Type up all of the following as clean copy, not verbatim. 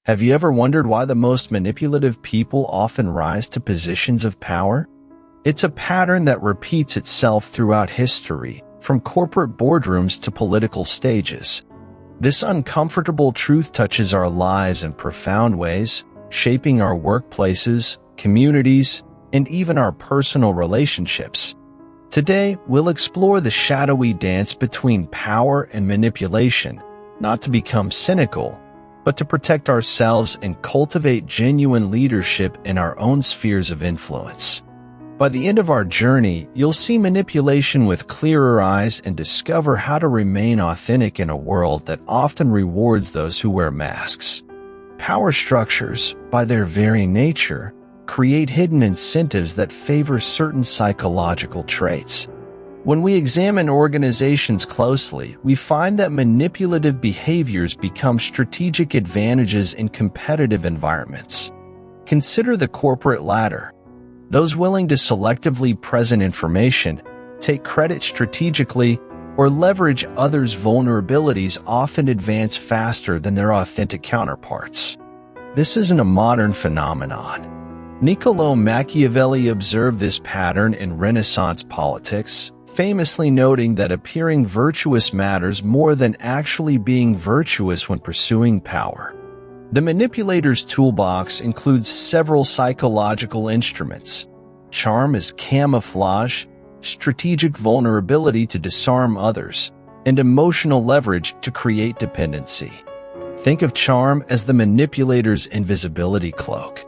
Have you ever wondered why the most manipulative people often rise to positions of power? It's a pattern that repeats itself throughout history, from corporate boardrooms to political stages. This uncomfortable truth touches our lives in profound ways, shaping our workplaces, communities, and even our personal relationships. Today, we'll explore the shadowy dance between power and manipulation, not to become cynical, but to protect ourselves and cultivate genuine leadership in our own spheres of influence. By the end of our journey, you'll see manipulation with clearer eyes and discover how to remain authentic in a world that often rewards those who wear masks. Power structures, by their very nature, create hidden incentives that favor certain psychological traits. When we examine organizations closely, we find that manipulative behaviors become strategic advantages in competitive environments. Consider the corporate ladder. Those willing to selectively present information, take credit strategically, or leverage others' vulnerabilities often advance faster than their authentic counterparts. This isn't a modern phenomenon. Niccolò Machiavelli observed this pattern in Renaissance politics, famously noting that appearing virtuous matters more than actually being virtuous when pursuing power. The manipulator's toolbox includes several psychological instruments. Charm is camouflage, strategic vulnerability to disarm others, and emotional leverage to create dependency. Think of charm as the manipulator's invisibility cloak.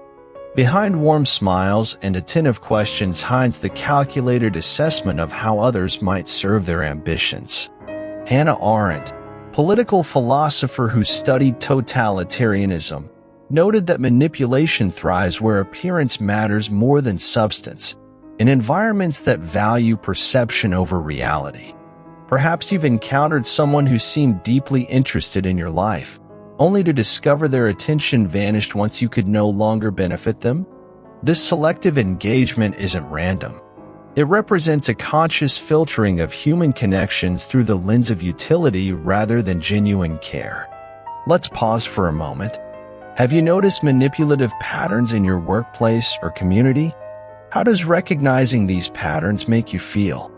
Behind warm smiles and attentive questions hides the calculated assessment of how others might serve their ambitions. Hannah Arendt, political philosopher who studied totalitarianism, noted that manipulation thrives where appearance matters more than substance, in environments that value perception over reality. Perhaps you've encountered someone who seemed deeply interested in your life, only to discover their attention vanished once you could no longer benefit them? This selective engagement isn't random. It represents a conscious filtering of human connections through the lens of utility rather than genuine care. Let's pause for a moment. Have you noticed manipulative patterns in your workplace or community? How does recognizing these patterns make you feel?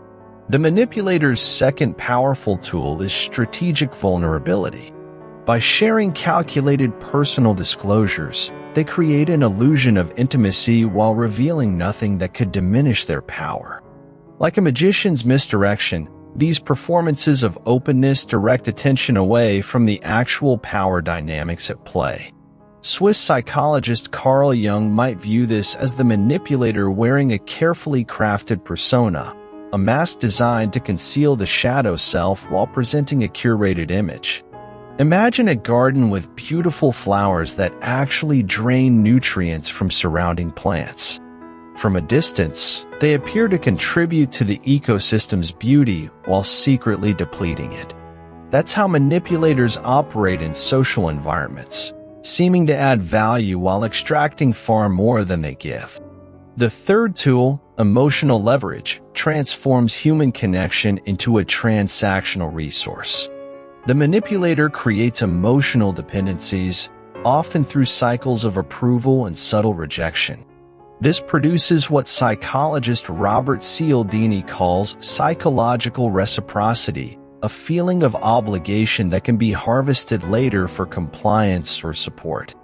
The manipulator's second powerful tool is strategic vulnerability. By sharing calculated personal disclosures, they create an illusion of intimacy while revealing nothing that could diminish their power. Like a magician's misdirection, these performances of openness direct attention away from the actual power dynamics at play. Swiss psychologist Carl Jung might view this as the manipulator wearing a carefully crafted persona, a mask designed to conceal the shadow self while presenting a curated image. Imagine a garden with beautiful flowers that actually drain nutrients from surrounding plants. From a distance, they appear to contribute to the ecosystem's beauty while secretly depleting it. That's how manipulators operate in social environments, seeming to add value while extracting far more than they give. The third tool, emotional leverage, transforms human connection into a transactional resource. The manipulator creates emotional dependencies, often through cycles of approval and subtle rejection. This produces what psychologist Robert Cialdini calls psychological reciprocity, a feeling of obligation that can be harvested later for compliance or support.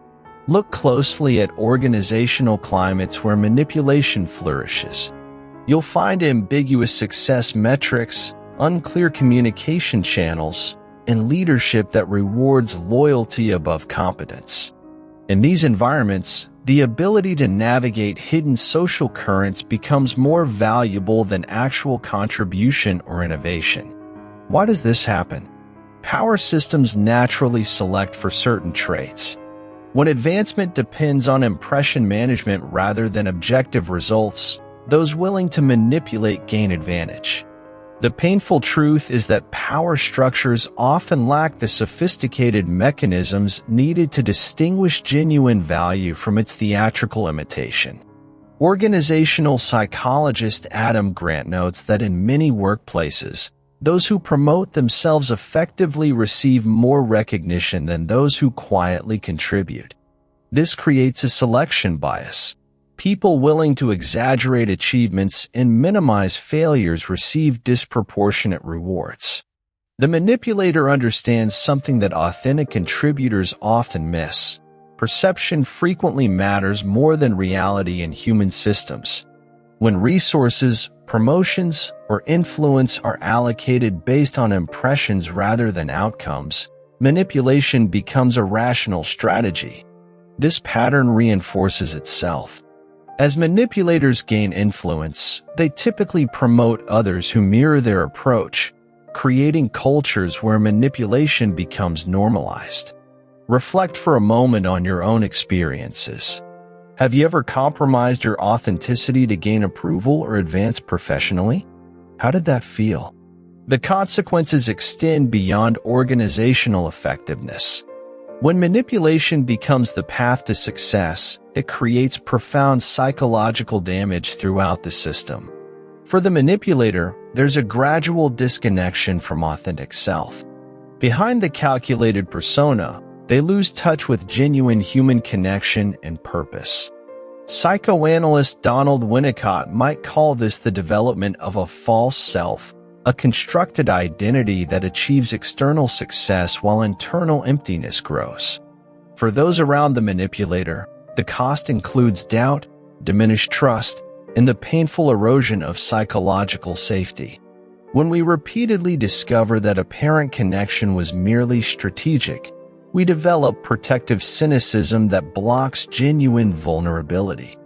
Look closely at organizational climates where manipulation flourishes. You'll find ambiguous success metrics, unclear communication channels, and leadership that rewards loyalty above competence. In these environments, the ability to navigate hidden social currents becomes more valuable than actual contribution or innovation. Why does this happen? Power systems naturally select for certain traits. When advancement depends on impression management rather than objective results, those willing to manipulate gain advantage. The painful truth is that power structures often lack the sophisticated mechanisms needed to distinguish genuine value from its theatrical imitation. Organizational psychologist Adam Grant notes that in many workplaces, those who promote themselves effectively receive more recognition than those who quietly contribute. This creates a selection bias. People willing to exaggerate achievements and minimize failures receive disproportionate rewards. The manipulator understands something that authentic contributors often miss. Perception frequently matters more than reality in human systems. When resources, promotions, or influence are allocated based on impressions rather than outcomes, manipulation becomes a rational strategy. This pattern reinforces itself. As manipulators gain influence, they typically promote others who mirror their approach, creating cultures where manipulation becomes normalized. Reflect for a moment on your own experiences. Have you ever compromised your authenticity to gain approval or advance professionally? How did that feel? The consequences extend beyond organizational effectiveness. When manipulation becomes the path to success, it creates profound psychological damage throughout the system. For the manipulator, there's a gradual disconnection from authentic self. Behind the calculated persona, they lose touch with genuine human connection and purpose. Psychoanalyst Donald Winnicott might call this the development of a false self, a constructed identity that achieves external success while internal emptiness grows. For those around the manipulator, the cost includes doubt, diminished trust, and the painful erosion of psychological safety. When we repeatedly discover that apparent connection was merely strategic, we develop protective cynicism that blocks genuine vulnerability.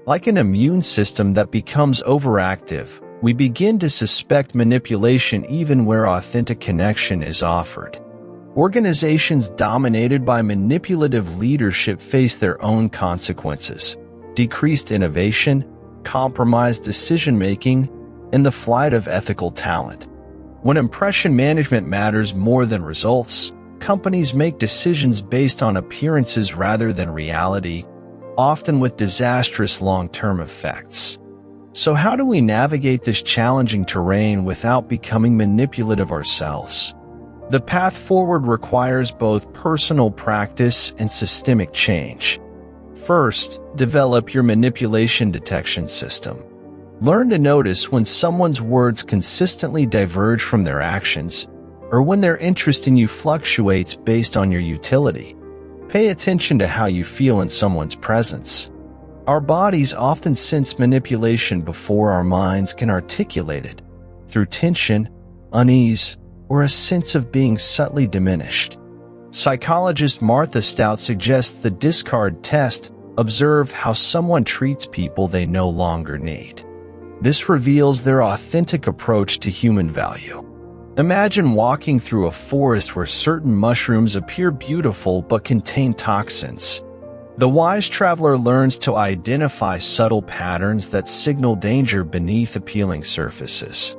Like an immune system that becomes overactive, we begin to suspect manipulation even where authentic connection is offered. Organizations dominated by manipulative leadership face their own consequences: decreased innovation, compromised decision-making, and the flight of ethical talent. When impression management matters more than results, companies make decisions based on appearances rather than reality, often with disastrous long-term effects. So how do we navigate this challenging terrain without becoming manipulative ourselves? The path forward requires both personal practice and systemic change. First, develop your manipulation detection system. Learn to notice when someone's words consistently diverge from their actions, or when their interest in you fluctuates based on your utility. Pay attention to how you feel in someone's presence. Our bodies often sense manipulation before our minds can articulate it, through tension, unease, or a sense of being subtly diminished. Psychologist Martha Stout suggests the discard test: observe how someone treats people they no longer need. This reveals their authentic approach to human value. Imagine walking through a forest where certain mushrooms appear beautiful but contain toxins. The wise traveler learns to identify subtle patterns that signal danger beneath appealing surfaces.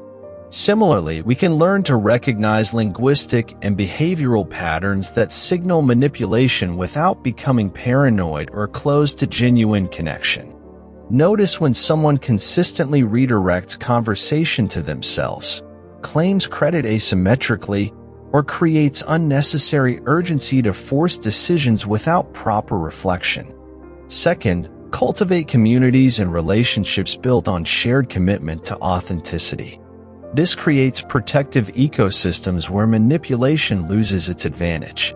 Similarly, we can learn to recognize linguistic and behavioral patterns that signal manipulation without becoming paranoid or closed to genuine connection. Notice when someone consistently redirects conversation to themselves, claims credit asymmetrically, or creates unnecessary urgency to force decisions without proper reflection. Second, cultivate communities and relationships built on shared commitment to authenticity. This creates protective ecosystems where manipulation loses its advantage.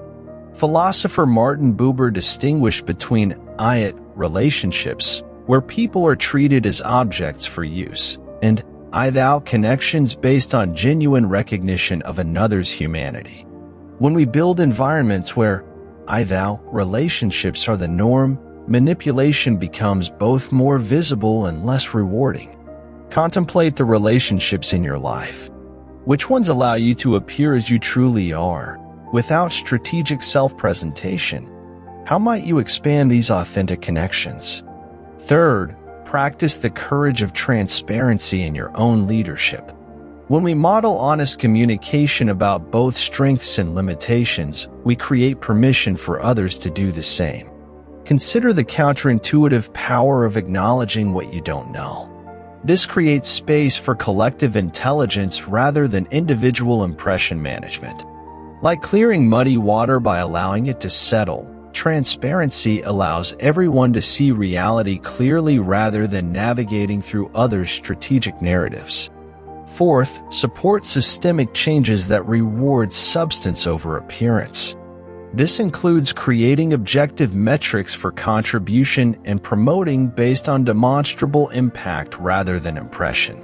Philosopher Martin Buber distinguished between I-it relationships, where people are treated as objects for use, and I-thou connections based on genuine recognition of another's humanity. When we build environments where I-thou relationships are the norm, manipulation becomes both more visible and less rewarding. Contemplate the relationships in your life. Which ones allow you to appear as you truly are, without strategic self-presentation? How might you expand these authentic connections? Third, practice the courage of transparency in your own leadership. When we model honest communication about both strengths and limitations, we create permission for others to do the same. Consider the counterintuitive power of acknowledging what you don't know. This creates space for collective intelligence rather than individual impression management. Like clearing muddy water by allowing it to settle, Transparency allows everyone to see reality clearly rather than navigating through others' strategic narratives. Fourth, support systemic changes that reward substance over appearance. This includes creating objective metrics for contribution and promoting based on demonstrable impact rather than impression.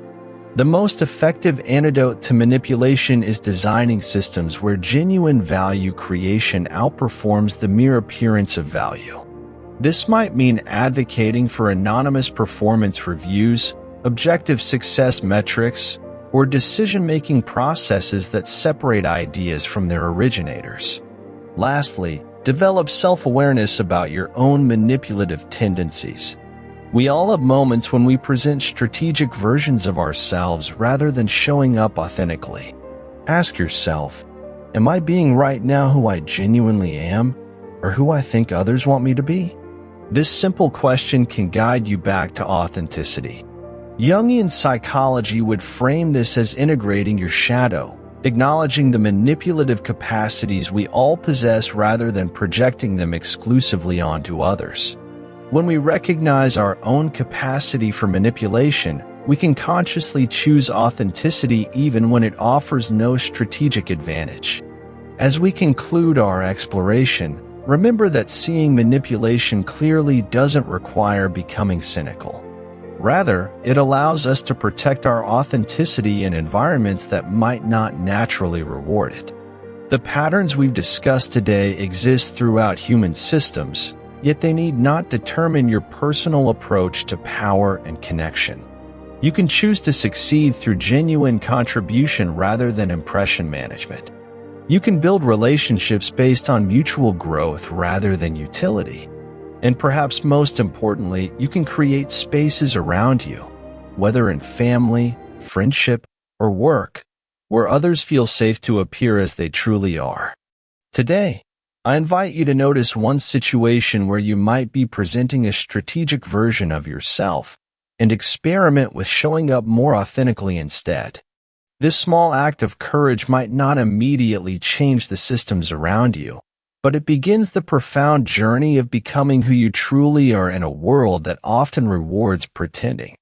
The most effective antidote to manipulation is designing systems where genuine value creation outperforms the mere appearance of value. This might mean advocating for anonymous performance reviews, objective success metrics, or decision-making processes that separate ideas from their originators. Lastly, develop self-awareness about your own manipulative tendencies. We all have moments when we present strategic versions of ourselves rather than showing up authentically. Ask yourself, am I being right now who I genuinely am, or who I think others want me to be? This simple question can guide you back to authenticity. Jungian psychology would frame this as integrating your shadow, acknowledging the manipulative capacities we all possess rather than projecting them exclusively onto others. When we recognize our own capacity for manipulation, we can consciously choose authenticity even when it offers no strategic advantage. As we conclude our exploration, remember that seeing manipulation clearly doesn't require becoming cynical. Rather, it allows us to protect our authenticity in environments that might not naturally reward it. The patterns we've discussed today exist throughout human systems, yet they need not determine your personal approach to power and connection. You can choose to succeed through genuine contribution rather than impression management. You can build relationships based on mutual growth rather than utility. And perhaps most importantly, you can create spaces around you, whether in family, friendship, or work, where others feel safe to appear as they truly are. Today, I invite you to notice one situation where you might be presenting a strategic version of yourself and experiment with showing up more authentically instead. This small act of courage might not immediately change the systems around you, but it begins the profound journey of becoming who you truly are in a world that often rewards pretending.